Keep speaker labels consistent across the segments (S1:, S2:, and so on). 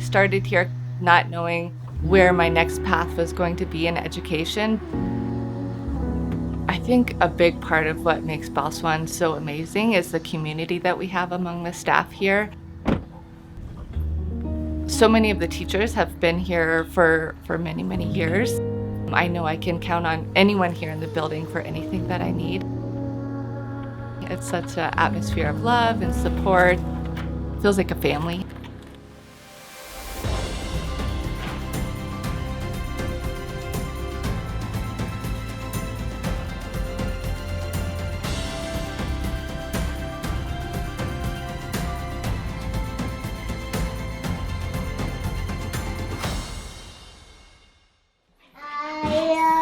S1: started here not knowing where my next path was going to be in education. I think a big part of what makes Bal Swan so amazing is the community that we have among the staff here. So many of the teachers have been here for many, many years. I know I can count on anyone here in the building for anything that I need. It's such an atmosphere of love and support. It feels like a family.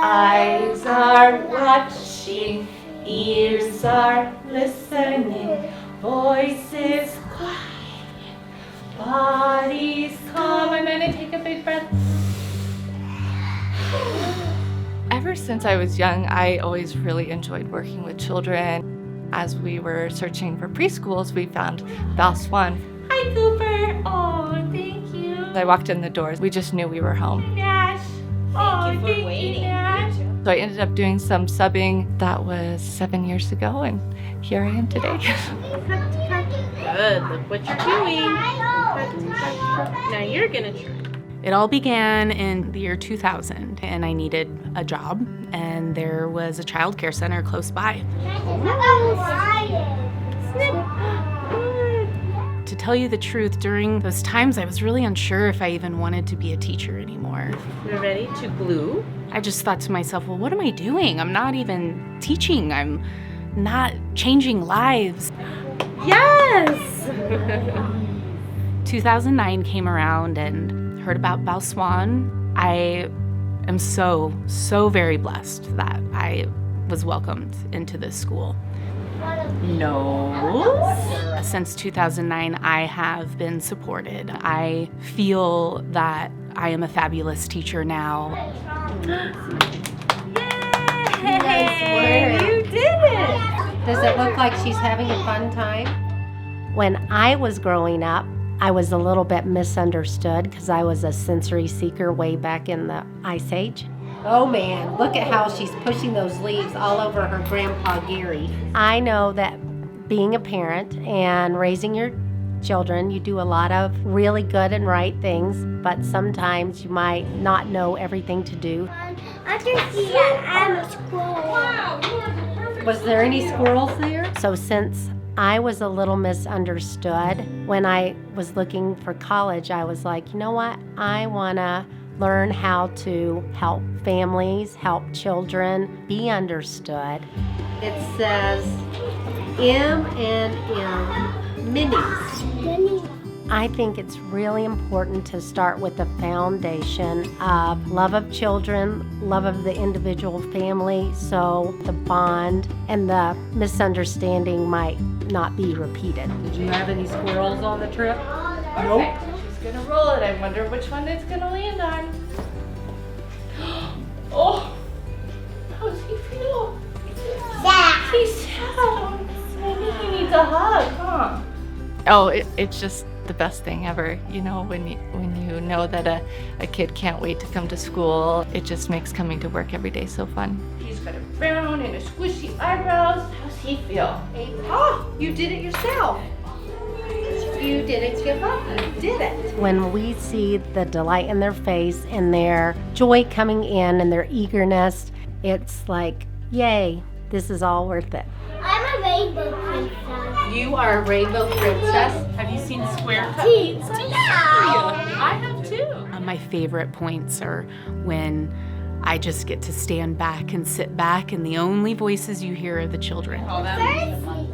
S1: Eyes are watching, ears are listening, voices quiet, bodies calm. I'm gonna take a big breath. Ever since I was young, I always really enjoyed working with children. As we were searching for preschools, we found Bal Swan. Hi, Cooper. Oh, thank you. I walked in the doors. We just knew we were home. Nash.
S2: Thank you for waiting.
S1: So I ended up doing some subbing. That was 7 years ago, and here I am today.
S2: Good, look what you're doing. Now you're gonna try.
S3: It all began in the year 2000, and I needed a job, and there was a child care center close by. To tell you the truth, during those times I was really unsure if I even wanted to be a teacher anymore.
S2: We're ready to glue.
S3: I just thought to myself, well, what am I doing? I'm not even teaching. I'm not changing lives.
S2: Yes!
S3: 2009 came around and heard about Bal Swan. I am so very blessed that I was welcomed into this school.
S2: No.
S3: Since 2009, I have been supported. I feel that I am a fabulous teacher now.
S2: Yay! You did it!
S4: Does it look like she's having a fun time? When I was growing up, I was a little bit misunderstood because I was a sensory seeker way back in the Ice Age. Oh man, look at how she's pushing those leaves all over her grandpa Gary. I know that being a parent and raising your children, you do a lot of really good and right things, but sometimes you might not know everything to do.
S5: I can see that I'm a squirrel.
S4: Was there any squirrels there? So since I was a little misunderstood, when I was looking for college, I was like, you know what? I want to learn how to help families, help children be understood. It says M&M Minis. I think it's really important to start with the foundation of love of children, love of the individual family, so the bond and the misunderstanding might not be repeated.
S6: Did you have any squirrels on the trip?
S1: Nope. She's gonna roll it. I wonder which one it's gonna land on. Oh, how does he feel?
S5: Sad.
S1: He's sad. Maybe he needs a hug, huh? Oh, it's just the best thing ever. You know, when you know that a kid can't wait to come to school, it just makes coming to work every day so fun. He's got a frown and a squishy eyebrows. How's he feel?
S4: Oh, you did it yourself. You didn't give up. You did it. When we see the delight in their face and their joy coming in and their eagerness, it's like, yay, this is all worth it.
S5: I'm a rainbow princess.
S6: You are a rainbow princess.
S2: Have you seen Square Cup?
S6: I have too.
S3: My favorite points are when I just get to stand back and sit back, and the only voices you hear are the children.
S2: Oh,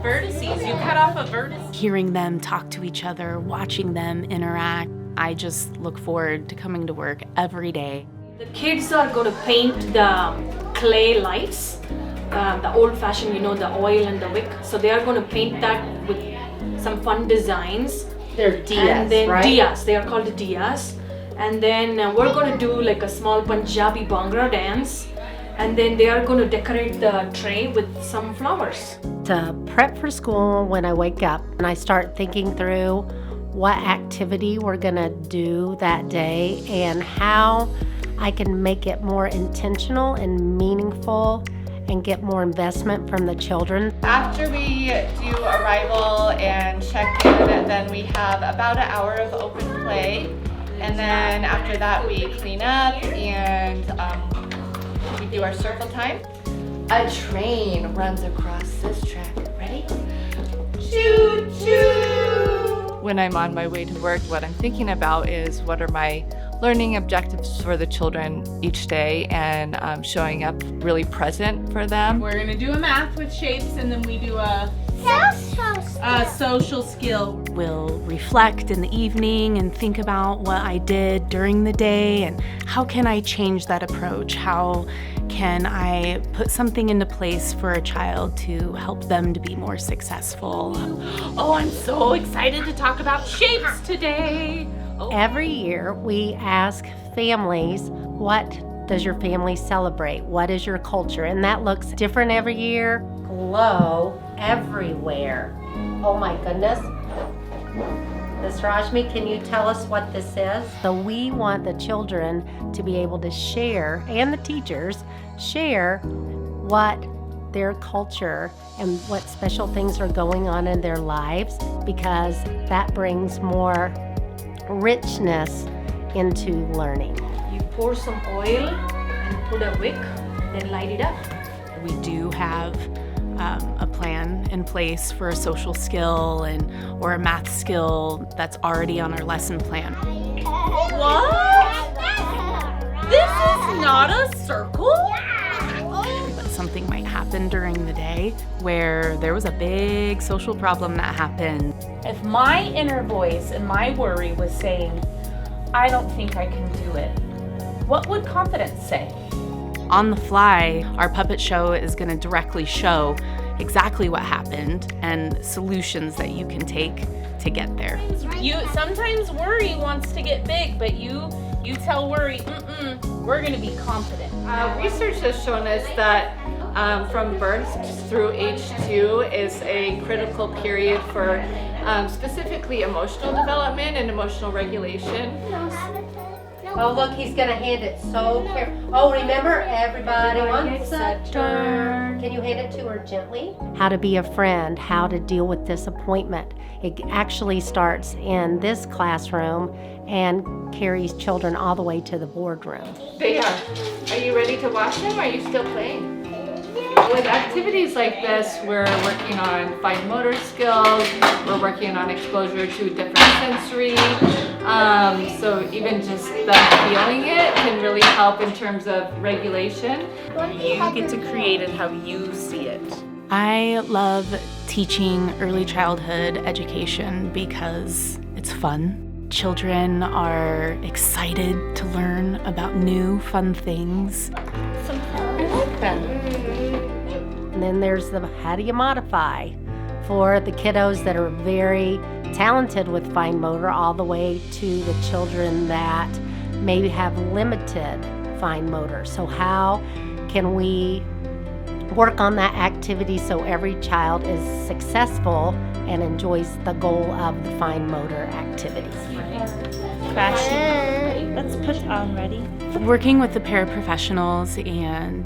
S2: vertices. You cut off a vertice.
S3: Hearing them talk to each other, watching them interact. I just look forward to coming to work every day.
S7: The kids are going to paint the clay lights, the old-fashioned, the oil and the wick. So they are going to paint that with some fun designs.
S6: They're Dias,
S7: and then
S6: right?
S7: Dias, they are called Dias. And then we're going to do like a small Punjabi Bhangra dance. And then they are going to decorate the tray with some flowers.
S4: To prep for school when I wake up and I start thinking through what activity we're gonna do that day and how I can make it more intentional and meaningful and get more investment from the children.
S1: After we do arrival and check-in, then we have about an hour of open play. And then after that, we clean up and we do our circle time. A train runs across this track. Ready? Choo choo! When I'm on my way to work, what I'm thinking about is what are my learning objectives for the children each day and showing up really present for them.
S2: We're gonna do a math with shapes and then we do a social skill.
S3: We'll reflect in the evening and think about what I did during the day and how can I change that approach? How can I put something into place for a child to help them to be more successful?
S6: Oh, I'm so excited to talk about shapes today.
S4: Every year we ask families, what does your family celebrate? What is your culture? And that looks different every year. Glow everywhere. Oh my goodness. Miss Rajmi, can you tell us what this is? So we want the children to be able to share, and the teachers share what their culture and what special things are going on in their lives, because that brings more richness into learning.
S7: You pour some oil and put a wick, then light it up.
S3: We do have a plan in place for a social skill or a math skill that's already on our lesson plan.
S6: What? This is not a circle?
S3: But something might happen during the day where there was a big social problem that happened.
S6: If my inner voice and my worry was saying, I don't think I can do it, what would confidence say?
S3: On the fly, our puppet show is going to directly show exactly what happened and solutions that you can take to get there.
S6: Sometimes worry wants to get big, but you tell worry, we're gonna be confident.
S1: Research has shown us that from birth through age 2 is a critical period for specifically emotional development and emotional regulation.
S4: Oh, look, he's gonna hand it so carefully. Oh, remember, everybody wants a turn. Can you hand it to her gently? How to be a friend, how to deal with disappointment. It actually starts in this classroom and carries children all the way to the boardroom.
S1: They are. Are you ready to watch them? Or are you still playing? With activities like this, we're working on fine motor skills, we're working on exposure to different sensory, so even just them feeling it can really help in terms of regulation.
S6: You get to create it how you see it.
S3: I love teaching early childhood education because it's fun. Children are excited to learn about new, fun things.
S4: And then there's the how do you modify for the kiddos that are very talented with fine motor, all the way to the children that maybe have limited fine motor. So how can we work on that activity so every child is successful and enjoys the goal of the fine motor activities?
S8: Let's put on ready.
S3: Working with the paraprofessionals and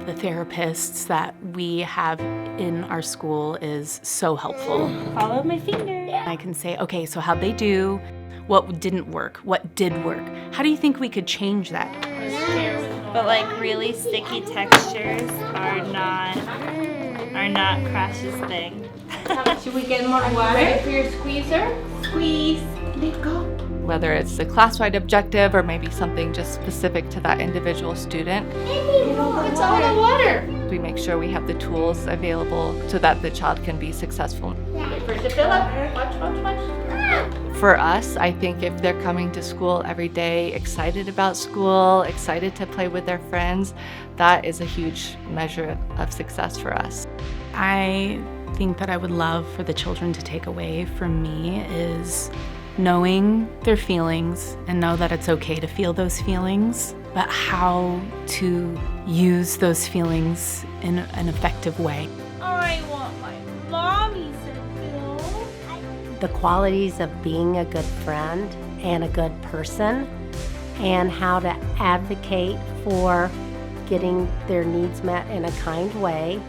S3: the therapists that we have in our school is so helpful.
S8: Follow my finger.
S3: I can say, okay, so how'd they do? What didn't work? What did work? How do you think we could change that?
S8: But like really sticky textures are not Crash's thing.
S1: Should we get more water? Ready for your squeezer? Squeeze. Let go. Whether it's the class-wide objective or maybe something just specific to that individual student. It's all the water. We make sure we have the tools available so that the child can be successful. Wait for it to fill up. Watch. For us, I think if they're coming to school every day, excited about school, excited to play with their friends, that is a huge measure of success for us.
S3: I think that I would love for the children to take away from me is knowing their feelings and know that it's okay to feel those feelings, but how to use those feelings in an effective way.
S8: I want my mommy, said Bill.
S4: the qualities of being a good friend and a good person, and how to advocate for getting their needs met in a kind way.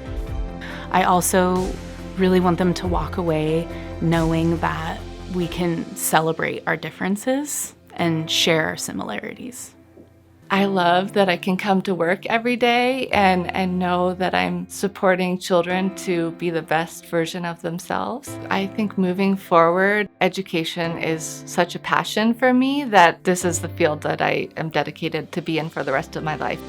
S3: I also really want them to walk away knowing that we can celebrate our differences and share our similarities.
S1: I love that I can come to work every day and know that I'm supporting children to be the best version of themselves. I think moving forward, education is such a passion for me that this is the field that I am dedicated to be in for the rest of my life.